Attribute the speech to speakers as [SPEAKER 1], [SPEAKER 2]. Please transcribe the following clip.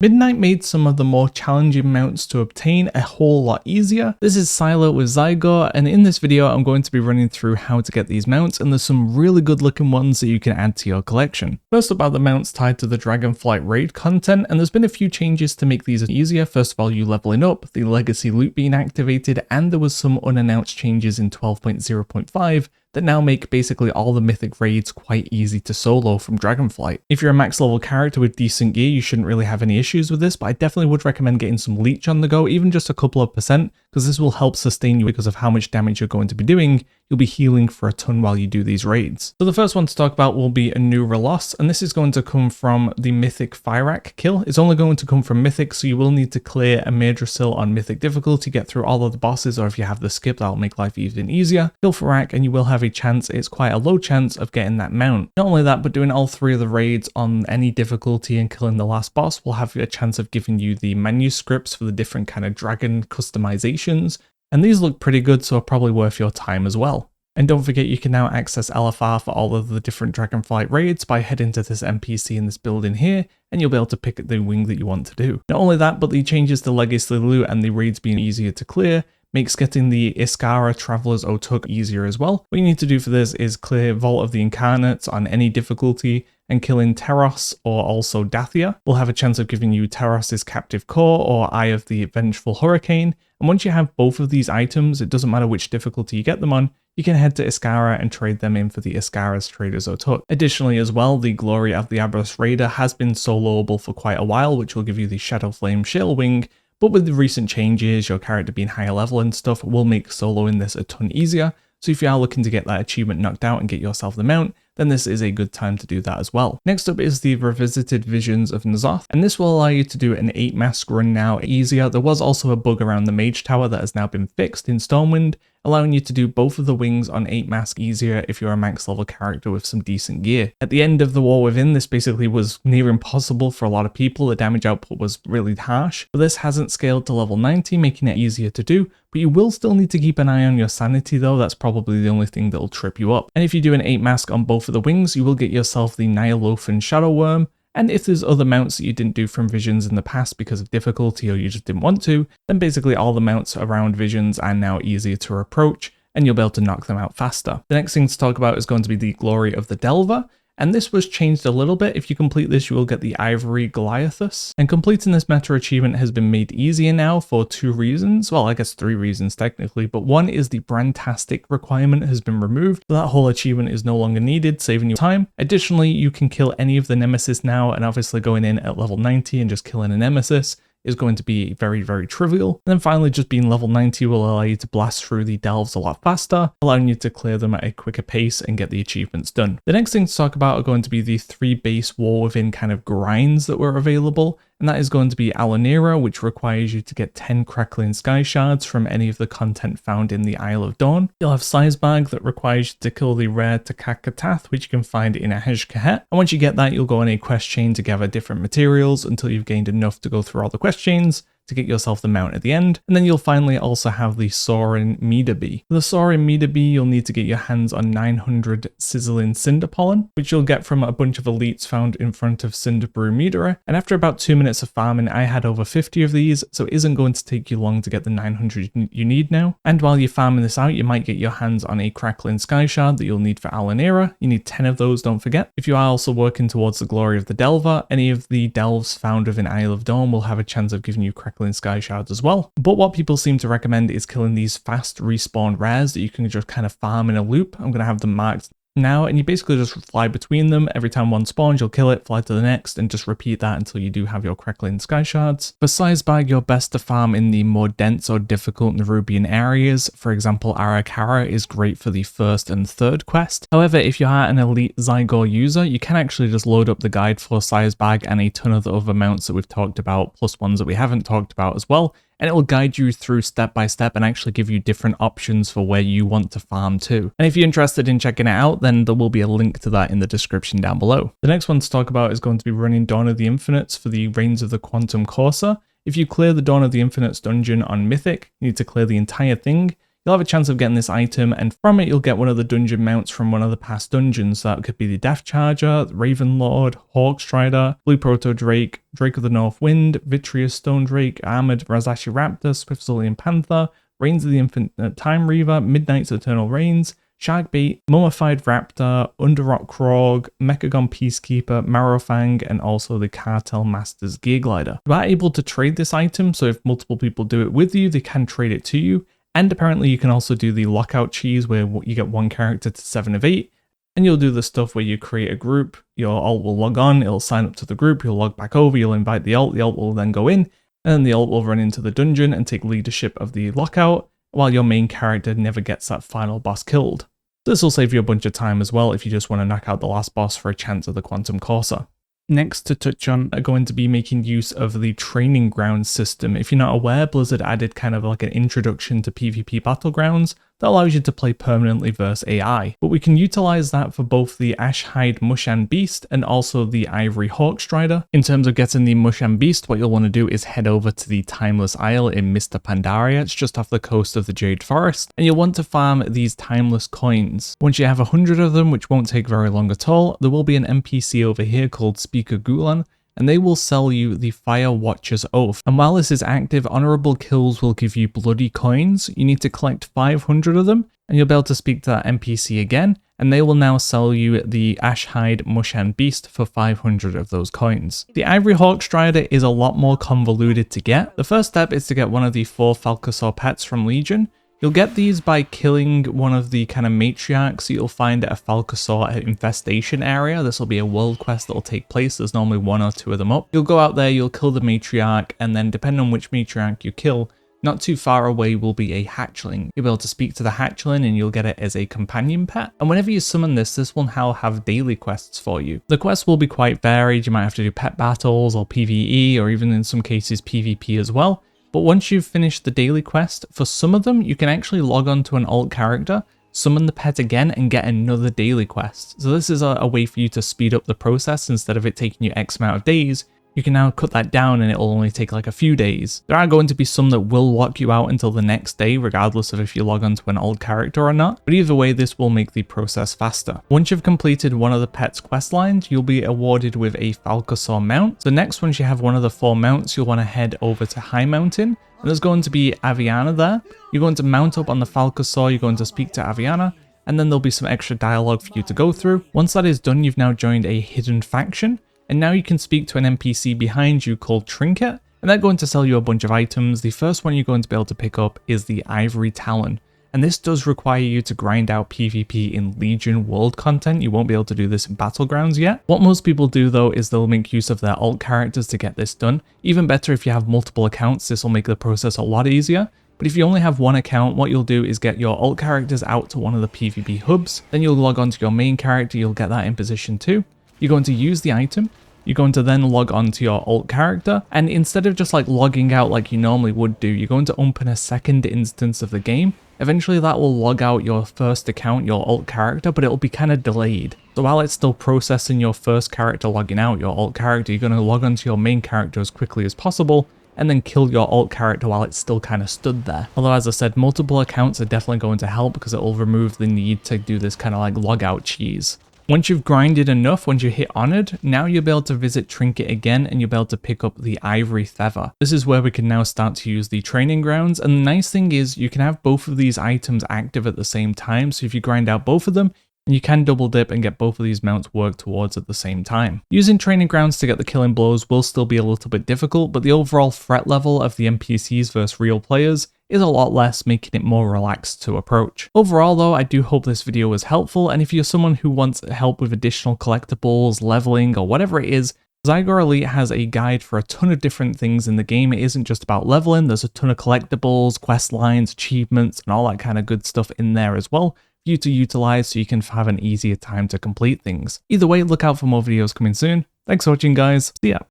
[SPEAKER 1] Midnight made some of the more challenging mounts to obtain a whole lot easier. This is Silo with Zygor, and in this video I'm going to be running through how to get these mounts, and there's some really good looking ones that you can add to your collection. First up are the mounts tied to the Dragonflight raid content, and there's been a few changes to make these easier. First of all, you leveling up, the legacy loot being activated, and there was some unannounced changes in 12.0.5 that now make basically all the mythic raids quite easy to solo from Dragonflight. If you're a max level character with decent gear, you shouldn't really have any issues with this, but I definitely would recommend getting some leech on the go, even just a couple of percent, because this will help sustain you because of how much damage you're going to be doing. You'll be healing for a ton while you do these raids. So the first one to talk about will be a new Relos, and this is going to come from the Mythic Firak kill. It's only going to come from Mythic, so you will need to clear a Meaderbee on Mythic difficulty, get through all of the bosses, or if you have the skip, that'll make life even easier. Kill Firak, and you will have a chance, it's quite a low chance, of getting that mount. Not only that, but doing all three of the raids on any difficulty and killing the last boss will have a chance of giving you the manuscripts for the different kind of dragon customizations. And these look pretty good, so probably worth your time as well. And don't forget, you can now access LFR for all of the different Dragonflight raids by heading to this NPC in this building here, and you'll be able to pick the wing that you want to do. Not only that, but the changes to legacy loot and the raids being easier to clear makes getting the Iskaara Traveler's Ottuk easier as well. What you need to do for this is clear Vault of the Incarnates on any difficulty, and killing Teros or also Dathia will have a chance of giving you Teros' Captive Core or Eye of the Vengeful Hurricane. And once you have both of these items, it doesn't matter which difficulty you get them on, you can head to Iskaara and trade them in for the Iskaara's Trader's Ottuk. Additionally as well, the Glory of the Aberrus Raider has been soloable for quite a while, which will give you the Shadow Flame Shale Wing, but with the recent changes, your character being higher level and stuff will make soloing this a ton easier. So if you are looking to get that achievement knocked out and get yourself the mount, then this is a good time to do that as well. Next up is the Revisited Visions of N'Zoth, and this will allow you to do an 8-mask run now easier. There was also a bug around the Mage Tower that has now been fixed in Stormwind, allowing you to do both of the wings on 8-mask easier if you're a max level character with some decent gear. At the end of the War Within, this basically was near impossible for a lot of people. The damage output was really harsh, but this hasn't scaled to level 90, making it easier to do. But you will still need to keep an eye on your sanity though. That's probably the only thing that will trip you up. And if you do an 8-mask on both of the wings, you will get yourself the Nyalothan Shadow Worm. And if there's other mounts that you didn't do from Visions in the past because of difficulty or you just didn't want to, then basically all the mounts around Visions are now easier to approach and you'll be able to knock them out faster. The next thing to talk about is going to be the Glory of the Delver. And this was changed a little bit. If you complete this, you will get the Ivory Goliathus. And completing this meta achievement has been made easier now for 2 reasons. Well, I guess 3 reasons technically, but one is the Brandtastic requirement has been removed. So that whole achievement is no longer needed, saving you time. Additionally, you can kill any of the Nemesis now, and obviously going in at level 90 and just killing a Nemesis is going to be very, very trivial. And then finally, just being level 90 will allow you to blast through the delves a lot faster, allowing you to clear them at a quicker pace and get the achievements done. The next thing to talk about are going to be the 3 base War Within kind of grinds that were available. And that is going to be Alunira, which requires you to get 10 Crackling Sky Shards from any of the content found in the Isle of Dawn. You'll have Siesbarg that requires you to kill the rare Takakatath, which you can find in Ashhide. And once you get that, you'll go on a quest chain to gather different materials until you've gained enough to go through all the quest chains to get yourself the mount at the end. And then you'll finally also have the Soaring Meaderbee. For the Soaring Meaderbee, you'll need to get your hands on 900 Sizzling Cinder Pollen, which you'll get from a bunch of elites found in front of Cinderbrew Meaderer. And after about 2 minutes of farming, I had over 50 of these, so it isn't going to take you long to get the 900 you need now. And while you're farming this out, you might get your hands on a Crackling Sky Shard that you'll need for Alunira. You need 10 of those, don't forget. If you are also working towards the Glory of the Delver, any of the delves found within Isle of Dawn will have a chance of giving you Crackling Sky Shards as well. But what people seem to recommend is killing these fast respawn rares that you can just kind of farm in a loop. I'm going to have them marked now, and you basically just fly between them. Every time one spawns, you'll kill it, fly to the next, and just repeat that until you do have your Crackling Sky Shards. For Siesbarg, you're best to farm in the more dense or difficult Nerubian areas. For example, Iskaara is great for the 1st and 3rd quest. However, if you are an elite Zygor user, you can actually just load up the guide for Siesbarg and a ton of the other mounts that we've talked about, plus ones that we haven't talked about as well. And it will guide you through step by step and actually give you different options for where you want to farm to. And if you're interested in checking it out, then there will be a link to that in the description down below. The next one to talk about is going to be running Dawn of the Infinites for the Reins of the Quantum Courser. If you clear the Dawn of the Infinites dungeon on Mythic, you need to clear the entire thing. you'll have a chance of getting this item, and from it you'll get one of the dungeon mounts from one of the past dungeons. So that could be the Death Charger, Raven Lord, Hawkstrider, Blue Proto Drake, Drake of the North Wind, Vitreous Stone Drake, Armored Razashi Raptor, Swift Zillion Panther, Reins of the Infinite Time Reaver, Midnight's Eternal Reigns, Sharkbait, Mummified Raptor, Underrock Krog, Mechagon Peacekeeper, Marrowfang, and also the Cartel Master's Gear Glider. You are able to trade this item, so if multiple people do it with you, they can trade it to you. And apparently you can also do the lockout cheese where you get one character to 7 of 8. And you'll do the stuff where you create a group, your alt will log on, it'll sign up to the group, you'll log back over, you'll invite the alt will then go in, and then the alt will run into the dungeon and take leadership of the lockout, while your main character never gets that final boss killed. This will save you a bunch of time as well if you just want to knock out the last boss for a chance of the Quantum Corsair. Next to touch on are going to be making use of the training ground system. If you're not aware, Blizzard added kind of like an introduction to PvP battlegrounds that allows you to play permanently versus AI. But we can utilize that for both the Ashhide Mushan Beast and also the Ivory Hawkstrider. In terms of getting the Mushan Beast, what you'll want to do is head over to the Timeless Isle in Mr. Pandaria. It's just off the coast of the Jade Forest, and you'll want to farm these timeless coins. Once you have 100 of them, which won't take very long at all, there will be an NPC over here called Speaker Gulan, and they will sell you the Fire Watcher's Oath. And while this is active, honorable kills will give you bloody coins. You need to collect 500 of them, and you'll be able to speak to that NPC again, and they will now sell you the Ashhide Mushan Beast for 500 of those coins. The Ivory Hawkstrider is a lot more convoluted to get. The first step is to get one of the 4 Falcosaur pets from Legion. You'll get these by killing one of the kind of matriarchs that you'll find at a Falcosaur infestation area. This will be a world quest that will take place. There's normally 1 or 2 of them up. You'll go out there, you'll kill the matriarch, and then depending on which matriarch you kill, not too far away will be a hatchling. You'll be able to speak to the hatchling and you'll get it as a companion pet. And whenever you summon this will now have daily quests for you. The quests will be quite varied. You might have to do pet battles or PvE, or even in some cases PvP as well. But once you've finished the daily quest, for some of them, you can actually log on to an alt character, summon the pet again, and get another daily quest. So this is a way for you to speed up the process. Instead of it taking you X amount of days, you can now cut that down and it'll only take like a few days. There are going to be some that will lock you out until the next day, regardless of if you log onto an old character or not. But either way, this will make the process faster. Once you've completed one of the pet's quest lines, you'll be awarded with a Falcosaur mount. So next, once you have one of the 4 mounts, you'll want to head over to High Mountain. And there's going to be Aviana there. You're going to mount up on the Falcosaur, you're going to speak to Aviana, and then there'll be some extra dialogue for you to go through. Once that is done, you've now joined a hidden faction. And now you can speak to an NPC behind you called Trinket, and they're going to sell you a bunch of items. The first one you're going to be able to pick up is the Ivory Talon, and this does require you to grind out PvP in Legion world content. You won't be able to do this in Battlegrounds yet. What most people do though is they'll make use of their alt characters to get this done. Even better if you have multiple accounts, this will make the process a lot easier. But if you only have one account, what you'll do is get your alt characters out to one of the PvP hubs, then you'll log on to your main character, you'll get that in position 2. You're going to use the item, you're going to then log on to your alt character, and instead of just like logging out like you normally would do, you're going to open a second instance of the game. Eventually that will log out your first account, your alt character, but it'll be kind of delayed. So while it's still processing your first character logging out, your alt character, you're going to log onto your main character as quickly as possible, and then kill your alt character while it's still kind of stood there. Although as I said, multiple accounts are definitely going to help because it will remove the need to do this kind of like logout cheese. Once you've grinded enough, once you hit Honored, now you'll be able to visit Trinket again and you'll be able to pick up the Ivory Feather. This is where we can now start to use the training grounds, and the nice thing is you can have both of these items active at the same time, so if you grind out both of them, you can double dip and get both of these mounts worked towards at the same time. Using training grounds to get the killing blows will still be a little bit difficult, but the overall threat level of the NPCs versus real players is a lot less, making it more relaxed to approach. Overall though, I do hope this video was helpful, and if you're someone who wants help with additional collectibles, leveling, or whatever it is, Zygor Elite has a guide for a ton of different things in the game. It isn't just about leveling, there's a ton of collectibles, quest lines, achievements, and all that kind of good stuff in there as well for you to utilize so you can have an easier time to complete things. Either way, look out for more videos coming soon. Thanks for watching guys, see ya!